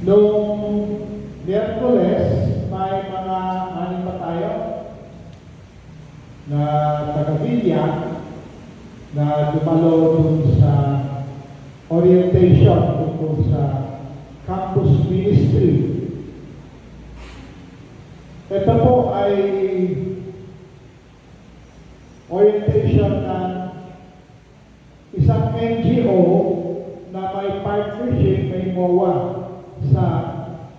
Noong Miyerkules, may mga anim pa tayo na taga-Villa na dumalo dun sa orientation tungkol sa campus ministry. Ito po ay orientation ng isang NGO na may partnership may MOA sa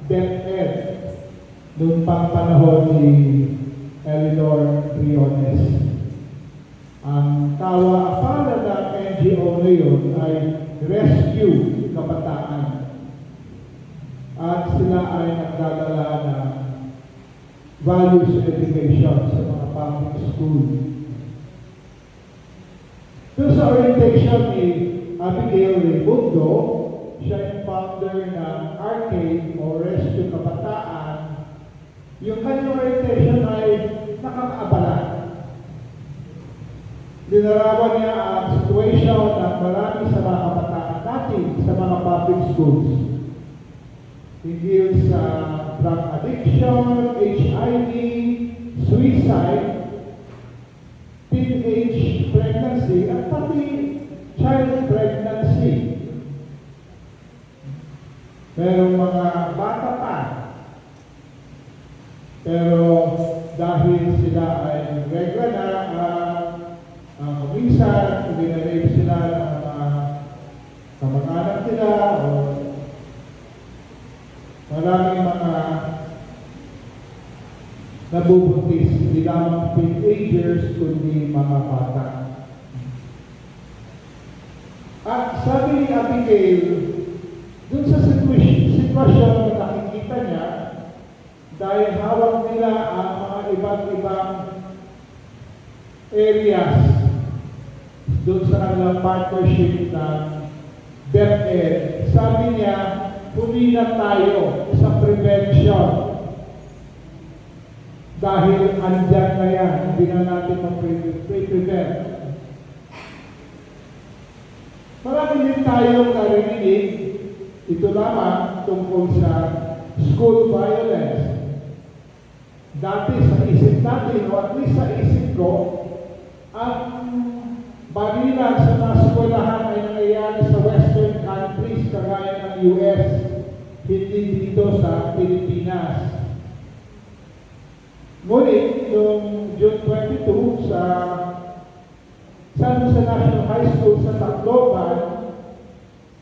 DepEd noong pang panahon ni Eleanor Briones. Ang kawa-apala ng NGO na yun ay Rescue Kabataan. At sila ay nagdadala ng values education sa mga public school. Doon sa orientation ni Abigail Raimundo, siya yung founder ng Arcade o Rescue Kabataan. Yung kanyang orientation ay nakakaabala. Linarawan niya ang situation ng marami sa mga kabataan natin sa mga public schools. Hinggil sa drug addiction, HIV, suicide, teenage pregnancy, at pati child pregnancy. Merong mga bata pa. Pero dahil sila ay regla na minsan, pinarape sila ng mga kamag-anak nila o maraming mga nabubuntis, hindi lamang teenagers, kundi mga bata. At sabi ni Abigail, dun sa sitwasyon na nakikita niya, dahil hawak nila ang mga iba't-ibang areas dun sa kanilang partnership ng DepEd, sabi niya, huli na tayo sa prevention. Dahil andyan na yan, hindi na natin mag-prevent. Marami din tayong narinig, ito lamang tungkol sa school violence. Dati sa isip natin, o at least sa isip ko, ang balilan sa mga eskwelahan ay nangyayari sa Western countries kagaya ng US, hindi dito sa Pilipinas. Ngunit, noong June 22 sa San Jose National High School sa Tacloban,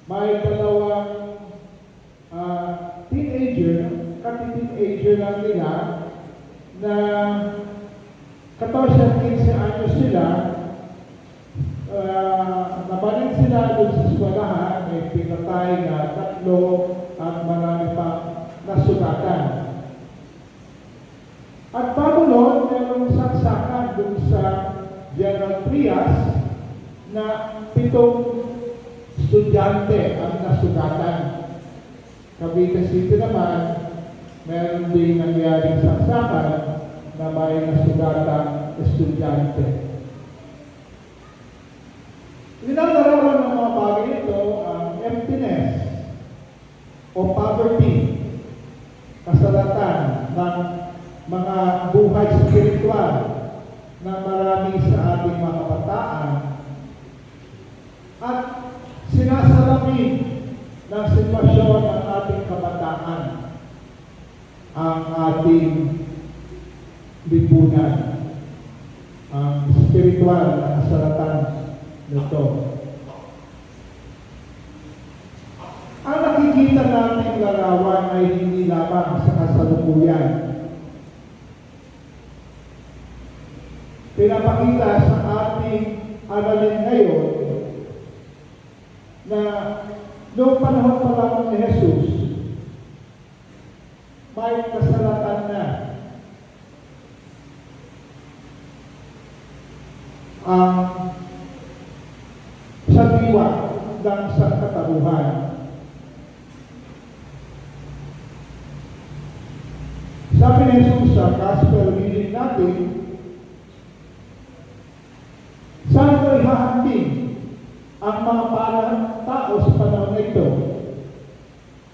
may dalawang teenager lang nila na 14 at 15 anyos sila, nabaling sila doon sa eskwelahan, may pinatay na 3 at marami pang nasugatan. At bago noon, mayroong saksakan doon sa General Trias na 7 estudyante ang nasugatan. Cavite City naman, meron din nangyaring saksakan na may nasugatang estudyante. Linalarawan ng mga bagay ito ang emptiness o poverty, kasalatan ng mga buhay spiritual na marami sa ating mga kabataan at sinasalamin ng sitwasyon ng ating kabataan ang ating lipunan, ang spiritual na kasalatan nito. Ang nakikita nating larawan ay hindi lamang sa kasalukuyan. Pinapakita sa ating aralin ngayon na noong panahon pa lamang ni Jesus, may kasalatan na ang sa diwa ng sangkatauhan. Sabi ni Jesus sa gospel reading natin, saan ko ihahambing ang mga parang tao sa panahon na ito?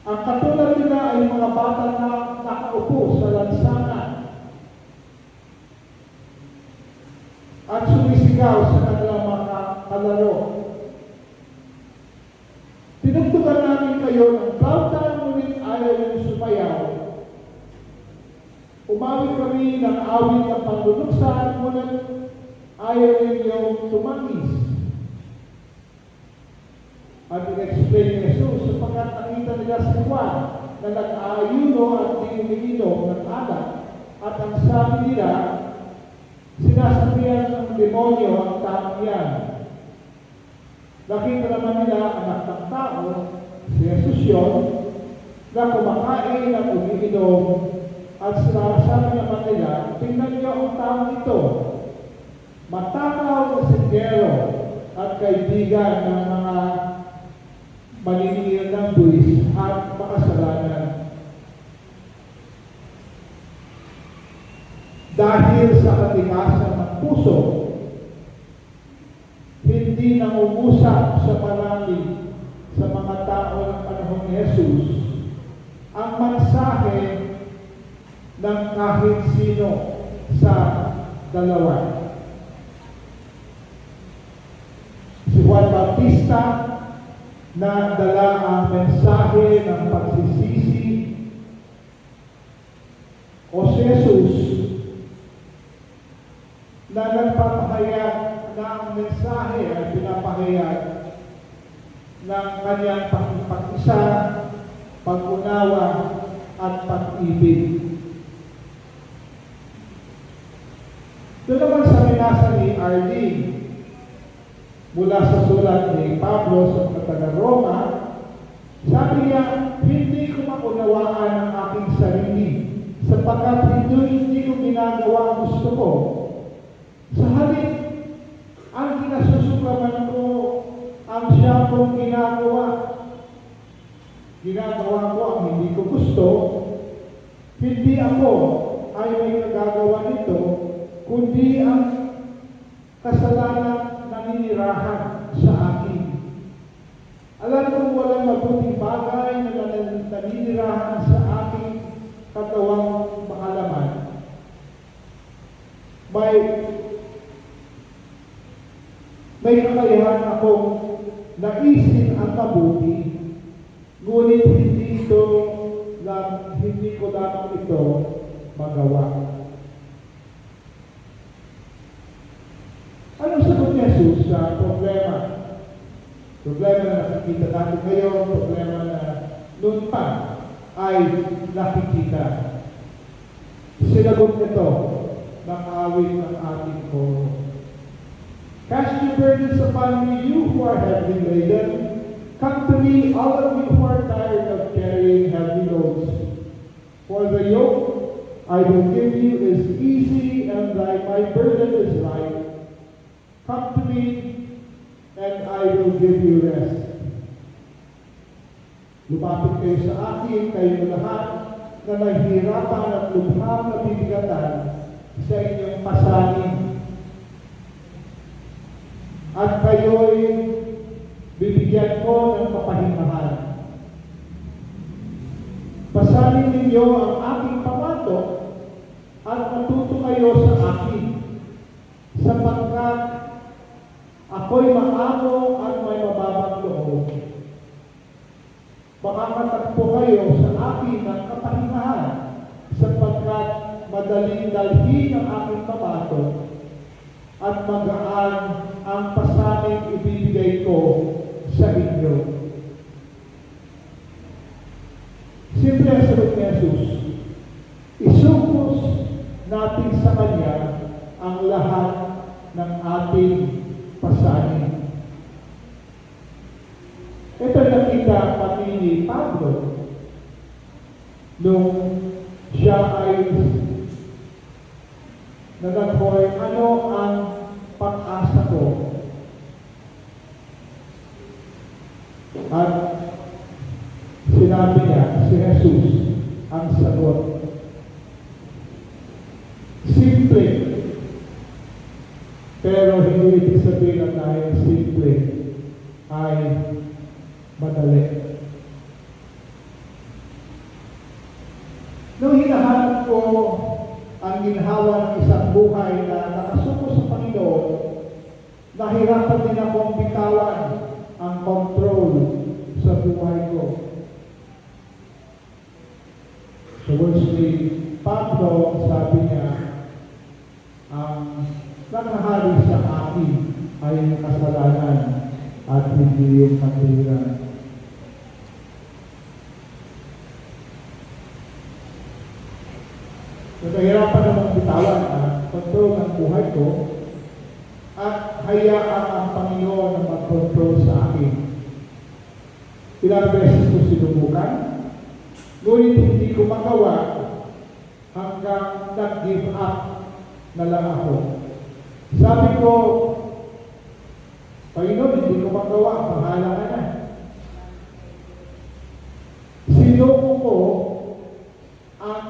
Ang katulad nila Gumamit kami ng awit ng panluluksan, ngunit ayaw ninyong tumangis. At in-explain ni Jesus, sapagkat nakita nila si Juan na nag-aayuno at di umiinom ng alak. At ang sabi nila, sinasabihan ng demonyo ang taong yan. Nakita naman nila anak ng tao, si Jesus yun, na kumakain at umiinom. At sinasabi naman nila, tingnan niyo ang taong ito. Matakaw na sindero at kaibigan ng mga maniningil ng buwis at makasalanan. Dahil sa katikasan ng puso, hindi nangungusap sa marami sa mga tao ng panahon ni Jesus ang mensahe ng kahit sino sa dalawa. Si Juan Bautista na dala ang mensahe ng pagsisisi, o si Jesus na nagpapahayag na ang mensahe ay pinapahayag ng kanyang pag-isa, pag-unawa at pag-ibig. Doon naman sa binasa ni Arlene mula sa sulat ni Pablo sa mga taga-Roma, sabi niya, hindi ko maunawaan ang aking sarili sapagkat hindi ko ginagawa ang gusto ko. Sa halip, ang kinasusuklaman ko ang siya kong ginagawa. Ginagawa ko ang hindi ko gusto, hindi ako ay may nagagawa nito, kundi ang kasalanan naninirahan sa akin. Alam kong walang mabuting bagay na naninirahan sa aking katawang makalaman. May kakayahan akong naisin ang mabuti, ngunit hindi ko lamang ito magawa. Anong sagot ni Jesus sa problema? Problema na nakikita natin ngayon, problema na noon pa ay nakikita. Sinagot nito ng awit ng ating koro. Cast your burdens upon me, you who are heavily laden. Come to me, all of you who are tired of carrying heavy loads. For the yoke I will give you is easy, and my burden is light. Come to me, and I will give you rest. Lumapit kayo sa akin, kayo lahat na nahihirapan at lubhang nabibigatan sa inyong pasanin. At kayo'y bibigyan ko ng kapahingahan. Pasanin ninyo ang aking pamato at matuto kayo sa akin, sapagkat ako'y maamo at may mababang loob. Makakatagpo kayo sa akin ng kapahingahan, sapagkat madaling dalhin ang aking pamato at magaan ang pasaning ibibigay ko sa inyo. Simple ang sagot ni Jesus. Isukos natin sa Kanya ang lahat ng ating pasanin. Ito nakita pati ni Pablo nung siya ay nagaghoy, ano ang pag-asa ko? At sinabi niya, si Jesus ang sagot. Simple. Pero hindi ibig sabihin na dahil simple ay madali. Nung hinahanap ko ang ginhawa ng isang buhay na nakasuko sa Panginoon, nahirapan din akong bitawan ang control sa buhay ko. Sa words ni Pablo, Panginoon, sabi niya, ang nakahari sa akin ay yung kasalanan at hindi yung katwiran. Nahirapan namang bitawan ang kontrol ng buhay ko at hayaan ang Panginoon na mag-control sa akin. Ilang beses ko sinubukan, ngunit hindi ko magawa hanggang nag-give up na lang ako. Sabi ko, Panginoon, hindi ko magawa, bahala ka na. Sinuko ko ang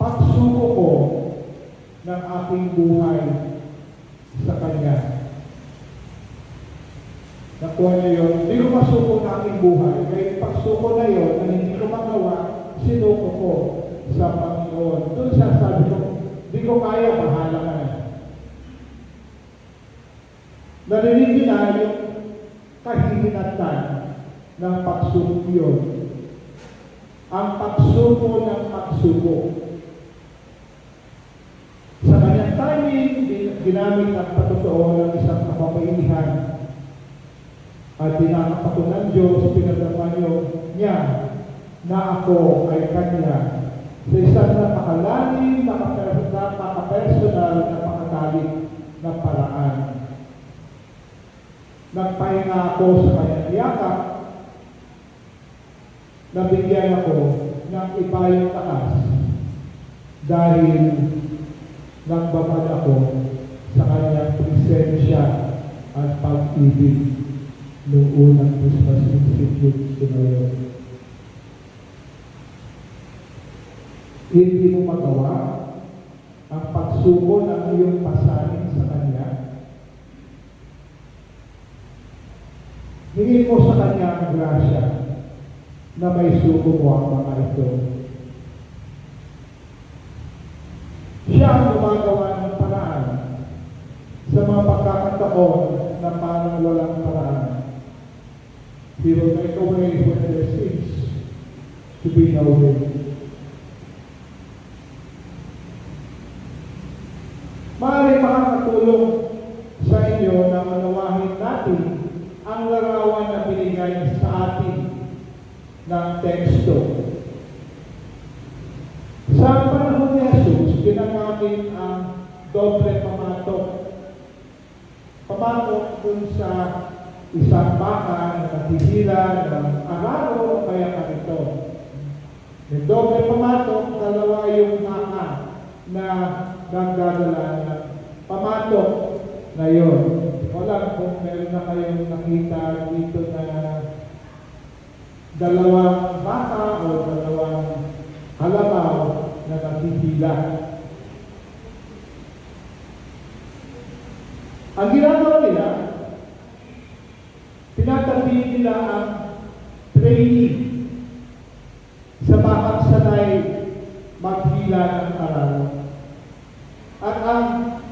pagsuko ko ng aking buhay sa Kanya. Nakuha niyo yun? Hindi ko masuko ng aking buhay. Kaya pagsuko na yun, na hindi ko magawa, sinuko ko sa Panginoon. Doon siya sabi ko, hindi ko kaya, bahala ka na. Narinig na yung kahihinatan ng pagsuko yun. Ang pagsuko ng pagsuko. Sa kanyang timing, ginamit ang patotoo ng isang kapapainihan at dinakap ako ng Diyos, pinagdamanyo niya na ako ay Kanya sa isang napakalalim, napaka-personal, napakatalim na paraan. Nagpahinga ako sa kanyang yakap, nabigyan ako ng iba yung taas dahil nagbabad ako sa kanyang presensya at pag-ibig noong unang Christmas Institute ngayon. Hindi mo magawa ang pagsuko ng iyong pasanin sa Kanya. Hingin mo sa Kanya ang grasya na may suko mo ang mga ito. Siya ang gumagawa ng paraan sa mga pagkakataon na parang walang paraan. He will make a way when there seems to be no way. Maaaring makakatulong sa inyo na manawahin natin ang larawan na binigay sa atin ng teksto. Sa panahon ni Jesus, ginagamit ang doble pamatok. Pamatok dun sa isang baka na natihila ng araro o kaya karito. May doble pamatok, dalawa yung baka na nagdadala ng pamatok na yun. Wala kung meron na kayong nakita dito na dalawang baka o dalawang halabaw na natihila. Ang ginagawa nila, tinatabi nila ang training sa bakang sanay maghila ng araro. At ang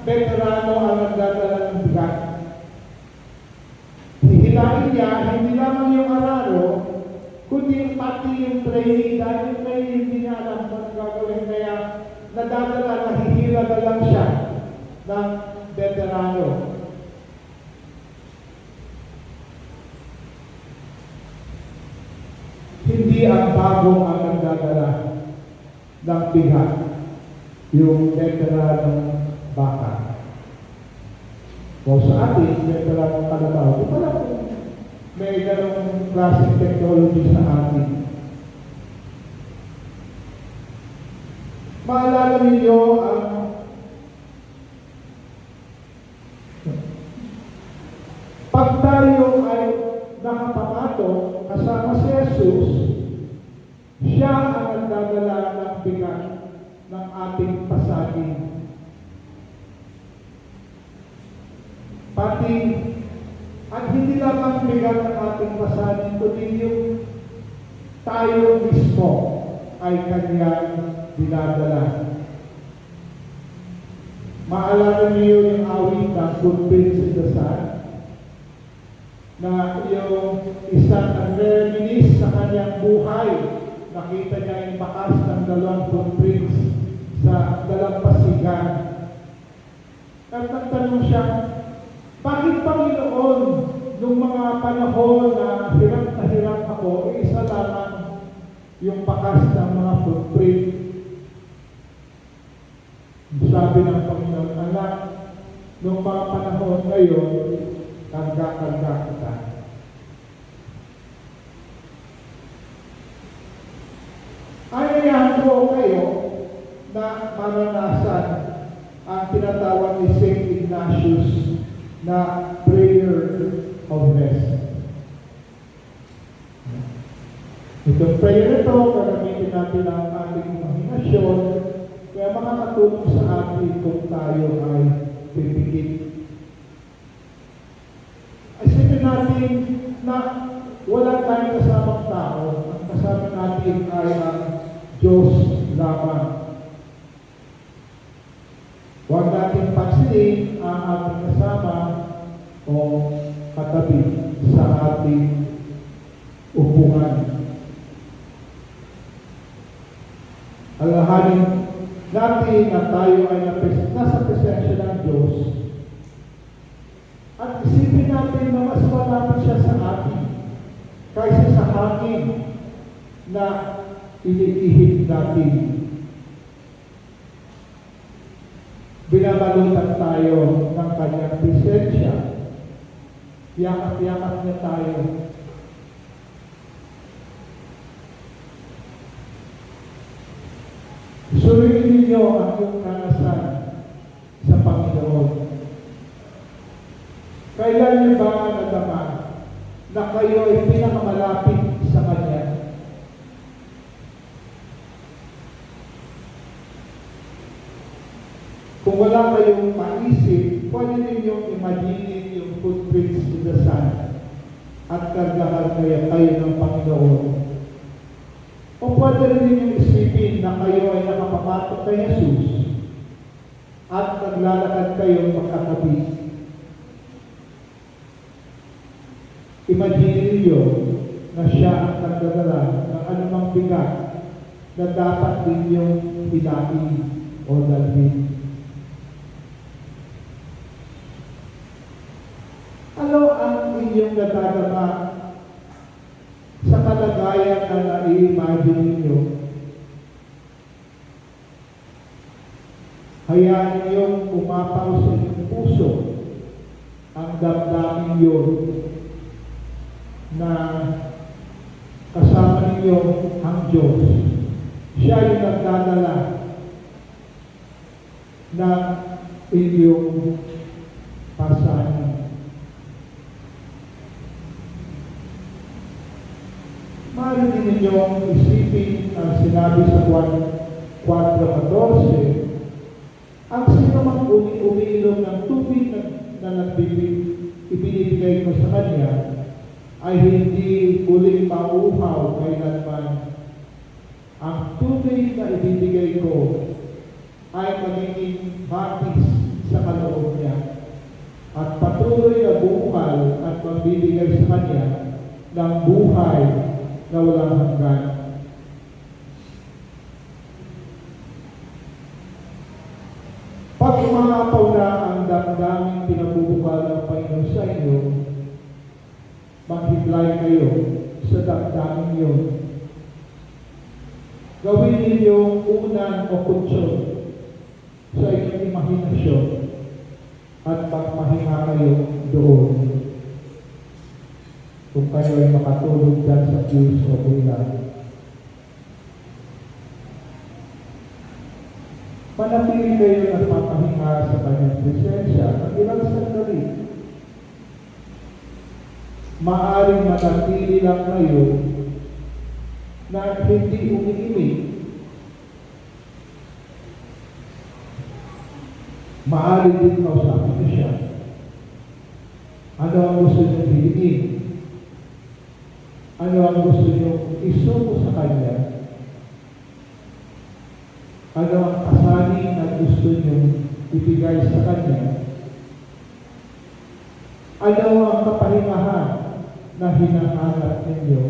veterano ang nagdadala ng bigat. Hihilain niya, hindi lamang yung araro, kundi pati yung training, dahil yung training hindi niya alam kung gagawin, kaya nadadala, nahihila na lang siya ng veterano. Hindi ang bagong ang nagdadala ng bigat, yung veteranong baka. O sa atin, veteranong kalabaw, di pala kung may ganong klaseng technology sa atin. Maalala ninyo ang pag tayo ay nakapamato kasama si Jesus, siya ang nagdadala ng bigat ng ating pasanin. Pati, at hindi lamang bigat ng ating pasanin, kundi yung tayo mismo ay kanyang dinadala. Maalala niyo yung awit ng Footprints in the Sand, na yung isang nagre-reminis sa kanyang buhay nakita niya yung bakas ng 2 footprints sa dalampasigan. At nagtanong siya, bakit Panginoon, nung mga panahon na hirap ako, isa lamang yung bakas ng mga footprint? Sabi ng Panginoon, anak, nung mga panahon ngayon, karga-karga kita. Ayayahan ko kayo na maranasan ang tinatawag ni St. Ignatius na prayer of rest. Itong prayer ito, gagamitin natin ang ating imahinasyon, kaya makakatulong sa atin kung tayo ay pipigit. Isipin natin na wala tayong kasamang tao. Ang kasama natin ay ang Diyos lamang. Huwag natin pansinin ang ating kasama o katabi sa ating upuan. Alalahanin natin na tayo ay nasa presensya ng Diyos at isipin natin na mas malapit siya sa atin kaysa sa hangin na iniihip natin. Binabalutan tayo ng kanyang presensya. Yakap-yakap niya tayo. Suriin ninyo ang iyong karanasan sa Panginoon. Kailan niyo ba nadama na kayo ay pinakamalapit sa Kanya? Kung wala kayong maisip, pwede ninyong imagine yung footprints in the sand at kargahan kayo ng Panginoon. O pwede rin ninyong isipin na kayo ay nakapapatok kay Jesus at naglalakad kayo magkatabi. Imagine niyo na siya ang nagdadala ng anumang bigat na dapat ninyong hilahin o dalhin. Ano ang inyong nadadama sa kalagayan na na-imagine ninyo? Hayaan ninyong umapaw sa inyong puso ang damdamin yun na kasama ninyo ang Diyos. Siya yung nagdadala ng inyong pasanin. Maaari din ninyong isipin ang sinabi sa Juan 4:14, ang sino mang umiinom ng tubig na ibinibigay ko sa kanya ay hindi uling mauuhaw kailanman. Ang tubig na ibibigay ko ay magiging batis sa kaloob niya at patuloy na bukal at magbibigay sa kanya ng buhay na walang hanggan. Pag umapaw na ang damdaming pinabubukal ng Panginoon sa inyo, maghiblay kayo sa damdamin yun. Gawin ninyong unan o kutsyon sa inyong imahinasyon at magpahinga kayo doon. Kung kayo ay makatulog dyan sa Diyos o bulan. Manatili kayo at mapahinga sa kanyang presensya ng ilang sandali. Maaaring manatili lang kayo na hindi umiimig. Maaaring din kausapin niyo siya. Ano ang gusto niyo hilingin? Ano ang gusto niyo isuko sa kanya? Ano ang pasanin na gusto niyo ibigay sa kanya? Ano ang kapahingahan na hinahanap ninyo?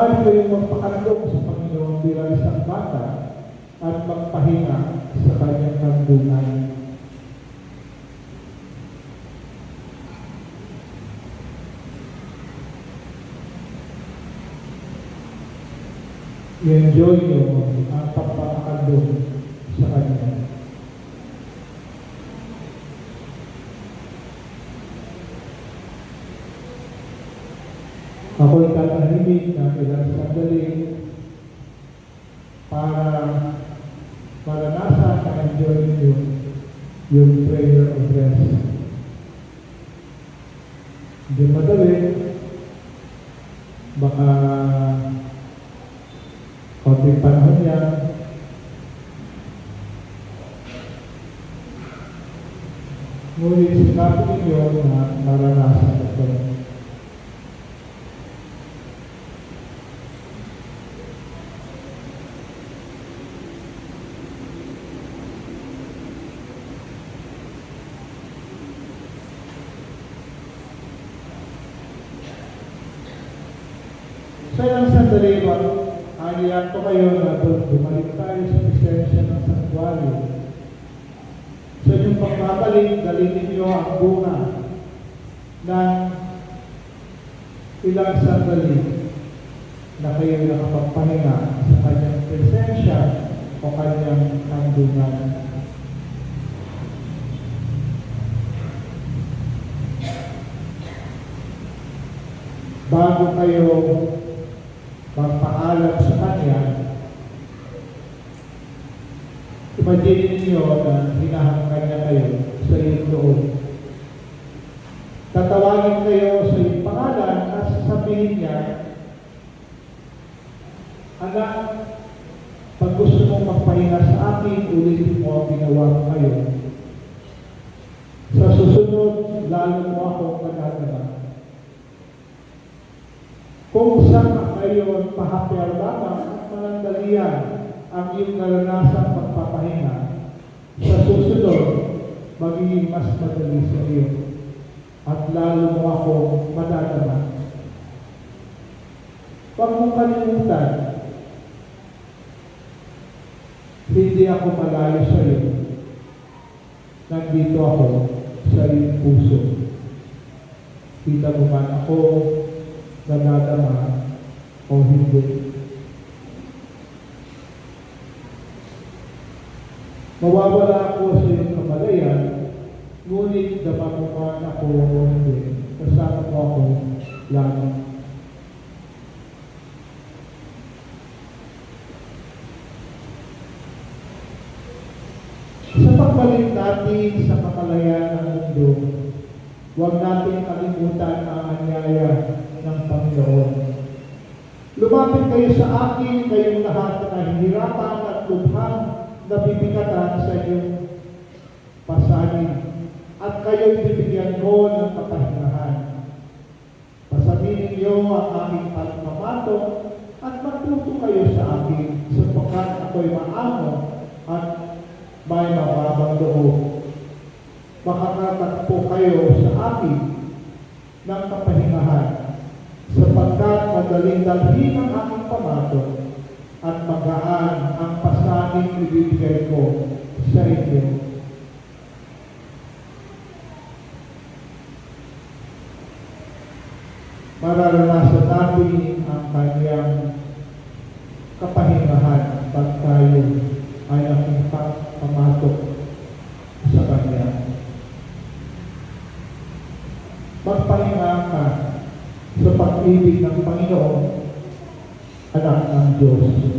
Maaari kayong magpakalog sa Panginoon bilang isang bata at magpahinga sa kanyang kandungan. I-enjoy nyo ang pagpapakandong sa kanya. Ako'y tatahimik na ilang sandali para maranasan na enjoy nyo yung prayer of rest. Hindi madali, baka konting panahon yan, ngunit sinabi ninyo na maranasan ito. Sa ilang sandali ba, halihan ko kayo na bumalik tayo sa presensya ng sanctuary. Sa inyong pagbabalik, dalhin ninyo ang bunga ng ilang sandali na kayo nakapagpahinga sa kanyang presensya o kanyang kandungan. Bago kayo magpaalam sa kanya, imagine ninyo na hinahangkan niya kayo sa iyong loob. Tatawagin kayo sa iyong pangalan at sasabihin niya, anak, pag gusto mong magpahinga sa akin, ulitin mo ang ginawa ko kayo. Sa susunod, lalo mo akong magagawa. Kung saan kayo pahapyaw lamang at manandalian ang iyong naranasang pagpapahinga, sa susunod, magiging mas madali sa iyo at lalo mo ako madadama. Huwag mong kalimutan, hindi ako malayo sa iyo. Nandito ako sa iyong puso. Kita mo man ako nadadama o hindi. Mawawala ako sa iyong kamalayan, ngunit dama mo man ako o hindi. Kasama mo ako lagi. Sa pagbalik natin sa kamalayan ng mundo, huwag natin kalimutan ang anyaya ng Panginoon. Lumapit kayo sa akin, kayong lahat na nahihirapan at lubhang nabibigatan sa inyong pasanin, at kayo'y bibigyan ko ng kapahingahan. Pasanin ninyo ang aking pagmamato at matuto kayo sa akin, sapagkat ako'y maamo at may mababang loob. Makakatagpo kayo sa akin ng kapahingahan, sapagkat madaling dalhin ang aking pamato at magaan ang pasaning ibibigay ko sa inyo. Mararanasan natin ang kanyang kapahingahan pag tayo ay aking pamatok sa kanya. Magpahinga ka sa pag-ibig ng Panginoon, anak ng Diyos.